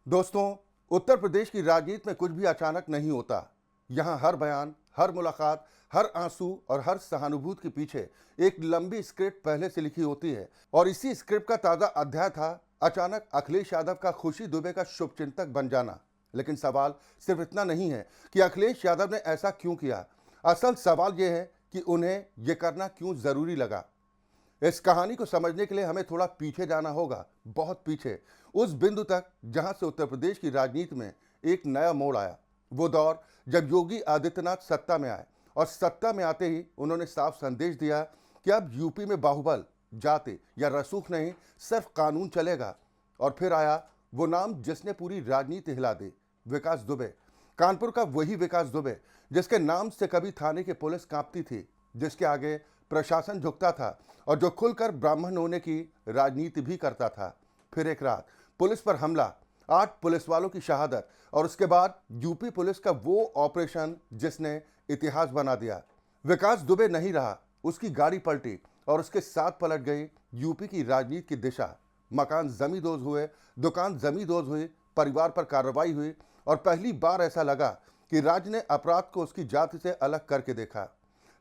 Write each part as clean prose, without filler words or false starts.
दोस्तों, उत्तर प्रदेश की राजनीति में कुछ भी अचानक नहीं होता। यहाँ हर बयान, हर मुलाकात, हर आंसू और हर सहानुभूति के पीछे एक लंबी स्क्रिप्ट पहले से लिखी होती है और इसी स्क्रिप्ट का ताज़ा अध्याय था अचानक अखिलेश यादव का खुशी दुबे का शुभचिंतक बन जाना। लेकिन सवाल सिर्फ इतना नहीं है कि अखिलेश यादव ने ऐसा क्यों किया। असल सवाल यह है कि उन्हें यह करना क्यों ज़रूरी लगा। इस कहानी को समझने के लिए हमें थोड़ा पीछे जाना होगा, बहुत पीछे, उस बिंदु तक जहां से उत्तर प्रदेश की राजनीति में एक नया मोड़ आया। वो दौर जब योगी आदित्यनाथ सत्ता में आए और सत्ता में आते ही उन्होंने साफ संदेश दिया कि अब यूपी में बाहुबल, जाति या रसूख नहीं, सिर्फ कानून चलेगा। और फिर आया वो नाम जिसने पूरी राजनीति हिला दी, विकास दुबे। कानपुर का वही विकास दुबे जिसके नाम से कभी थाने की पुलिस कांपती थी, जिसके आगे प्रशासन झुकता था और जो खुलकर ब्राह्मण होने की राजनीति भी करता था। फिर एक रात पुलिस पर हमला, 8 पुलिस वालों की शहादत और उसके बाद यूपी पुलिस का वो ऑपरेशन जिसने इतिहास बना दिया। विकास दुबे नहीं रहा, उसकी गाड़ी पलटी और उसके साथ पलट गई यूपी की राजनीति की दिशा। मकान जमींदोज हुए, दुकान जमींदोज हुई, परिवार पर कार्रवाई हुई और पहली बार ऐसा लगा कि राज्य ने अपराध को उसकी जाति से अलग करके देखा।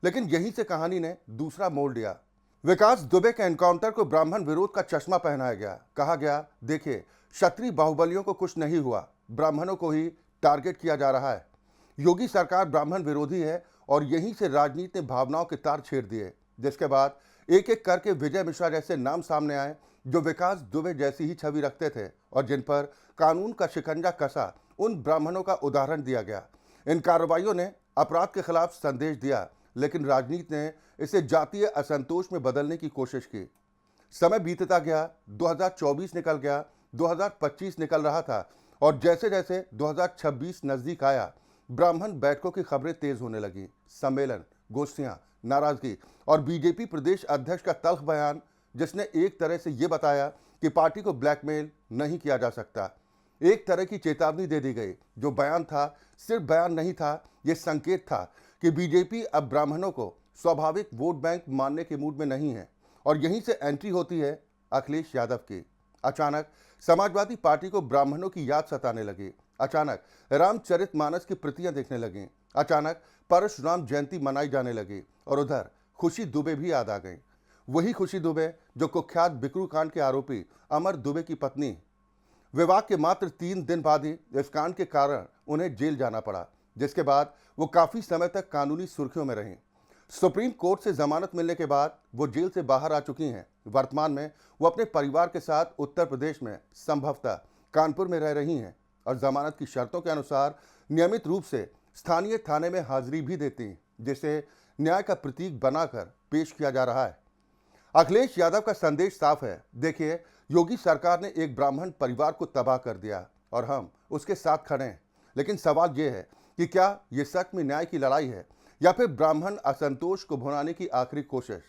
लेकिन यहीं से कहानी ने दूसरा मोड़ लिया। विकास दुबे के एनकाउंटर को ब्राह्मण विरोध का चश्मा पहनाया गया। कहा गया, देखिए, क्षत्रिय बाहुबलियों को कुछ नहीं हुआ, ब्राह्मणों को ही टारगेट किया जा रहा है। योगी सरकार ब्राह्मण विरोधी है और यहीं से राजनीति ने भावनाओं के तार छेड़ दिए। जिसके बाद एक एक करके विजय मिश्रा जैसे नाम सामने आए जो विकास दुबे जैसी ही छवि रखते थे और जिन पर कानून का शिकंजा कसा उन ब्राह्मणों का उदाहरण दिया गया। इन कार्रवाइयों ने अपराध के खिलाफ संदेश दिया, लेकिन राजनीति ने इसे जातीय असंतोष में बदलने की कोशिश की। समय बीतता गया, 2024 निकल गया, 2025 निकल रहा था और जैसे जैसे 2026 नजदीक आया, ब्राह्मण बैठकों की खबरें तेज होने लगी। सम्मेलन, गोष्ठियां, नाराजगी और बीजेपी प्रदेश अध्यक्ष का तल्ख बयान जिसने एक तरह से यह बताया कि पार्टी को ब्लैकमेल नहीं किया जा सकता। एक तरह की चेतावनी दे दी गई। जो बयान था सिर्फ बयान नहीं था, यह संकेत था कि बीजेपी अब ब्राह्मणों को स्वाभाविक वोट बैंक मानने के मूड में नहीं है। और यहीं से एंट्री होती है अखिलेश यादव की। अचानक समाजवादी पार्टी को ब्राह्मणों की याद सताने लगी। अचानक रामचरितमानस की प्रतियां देखने लगी। अचानक परशुराम जयंती मनाई जाने लगी और उधर खुशी दुबे भी याद आ गई। वही खुशी दुबे जो कुख्यात बिकरू कांड के आरोपी अमर दुबे की पत्नी। विवाह के मात्र 3 दिन बाद ही इस कांड के कारण उन्हें जेल जाना पड़ा, जिसके बाद वो काफी समय तक कानूनी सुर्खियों में रहीं। सुप्रीम कोर्ट से जमानत मिलने के बाद वो जेल से बाहर आ चुकी हैं। वर्तमान में वो अपने परिवार के साथ उत्तर प्रदेश में, संभवतः कानपुर में रह रही हैं और जमानत की शर्तों के अनुसार नियमित रूप से स्थानीय थाने में हाजिरी भी देती हैं, जिसे न्याय का प्रतीक बनाकर पेश किया जा रहा है। अखिलेश यादव का संदेश साफ है। देखिए, योगी सरकार ने एक ब्राह्मण परिवार को तबाह कर दिया और हम उसके साथ खड़े हैं। लेकिन सवाल यह है कि क्या ये सच में न्याय की लड़ाई है या फिर ब्राह्मण असंतोष को भुनाने की आखिरी कोशिश।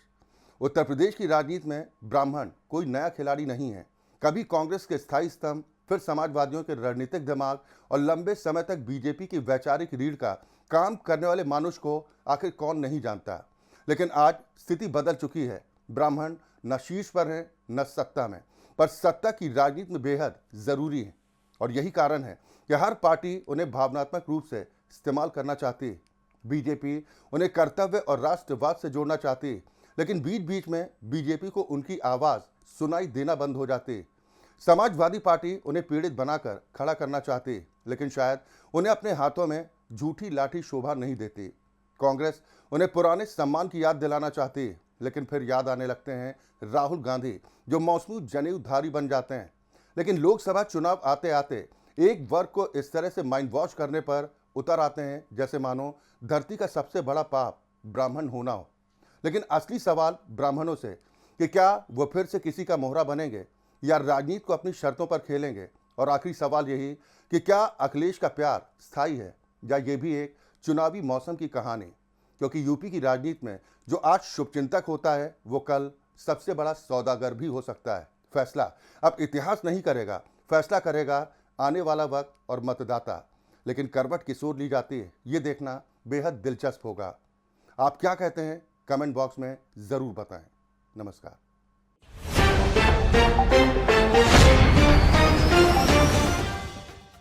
उत्तर प्रदेश की राजनीति में ब्राह्मण कोई नया खिलाड़ी नहीं है। कभी कांग्रेस के स्थायी स्तंभ, फिर समाजवादियों के रणनीतिक दिमाग और लंबे समय तक बीजेपी की वैचारिक रीढ़ का काम करने वाले मानुष को आखिर कौन नहीं जानता। लेकिन आज स्थिति बदल चुकी है। ब्राह्मण न शीर्ष पर है न सत्ता में, पर सत्ता की राजनीति में बेहद जरूरी है। और यही कारण है कि हर पार्टी उन्हें भावनात्मक रूप से इस्तेमाल करना चाहती है। बीजेपी उन्हें कर्तव्य और राष्ट्रवाद से जोड़ना चाहती है, लेकिन बीच बीच में बीजेपी को उनकी आवाज़ सुनाई देना बंद हो जाती है। समाजवादी पार्टी उन्हें पीड़ित बनाकर खड़ा करना चाहती है, लेकिन शायद उन्हें अपने हाथों में झूठी लाठी शोभा नहीं देती। कांग्रेस उन्हें पुराने सम्मान की याद दिलाना चाहती है, लेकिन फिर याद आने लगते हैं राहुल गांधी जो मौसमी जनेऊधारी बन जाते हैं। लेकिन लोकसभा चुनाव आते आते एक वर्ग को इस तरह से माइंड वॉश करने पर उतर आते हैं जैसे मानो धरती का सबसे बड़ा पाप ब्राह्मण होना हो। लेकिन असली सवाल ब्राह्मणों से कि क्या वो फिर से किसी का मोहरा बनेंगे या राजनीति को अपनी शर्तों पर खेलेंगे। और आखिरी सवाल यही कि क्या अखिलेश का प्यार स्थायी है या ये भी एक चुनावी मौसम की कहानी। क्योंकि यूपी की राजनीति में जो आज शुभचिंतक होता है वो कल सबसे बड़ा सौदागर भी हो सकता है। फैसला अब इतिहास नहीं करेगा, फैसला करेगा आने वाला वक्त और मतदाता। लेकिन करवट किस ओर ली जाती है ये देखना बेहद दिलचस्प होगा। आप क्या कहते हैं कमेंट बॉक्स में ज़रूर बताएं। नमस्कार।